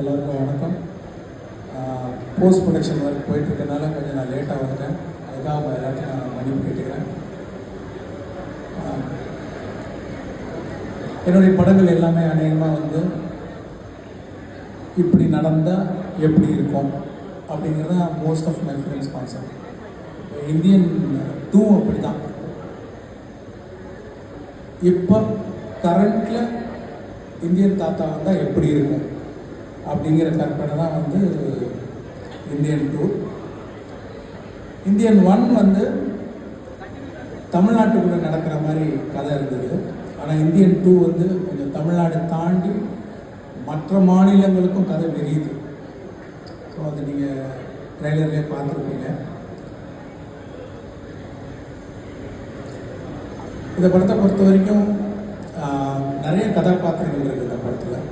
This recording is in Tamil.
எல்லாருக்கும் வணக்கம். போஸ்ட் ப்ரொடக்ஷன் ஒர்க் போயிட்டுருக்கனால கொஞ்சம் நான் லேட்டாக வந்துட்டேன். அதுக்காக அவங்க எல்லாத்தையும் நான் மன்னிப்பு கேட்டுக்கிறேன். என்னுடைய படங்கள் எல்லாமே அநேகமாக வந்து இப்படி நடந்தால் எப்படி இருக்கும் அப்படிங்கிறது தான் most of my films concept. Indian 2 அப்படி தான். இப்போ கரண்ட்டில் இந்தியன் தாத்தா வந்தால் எப்படி இருக்கும் அப்படிங்கிற கற்பனை தான் வந்து இந்தியன் 2. இந்தியன் 1 வந்து தமிழ்நாட்டுக்குள்ளே நடக்கிற மாதிரி கதை இருந்தது. ஆனால் இந்தியன் 2 வந்து கொஞ்சம் தமிழ்நாடு தாண்டி மற்ற மாநிலங்களுக்கும் கதை விரியுது. ஸோ அதை நீங்கள் ட்ரெய்லர்லேயே பார்த்துருப்பீங்க. இந்த படத்தை பொறுத்த வரைக்கும் நிறைய கதாபாத்திரங்கள் இருக்குது இந்த படத்தில்.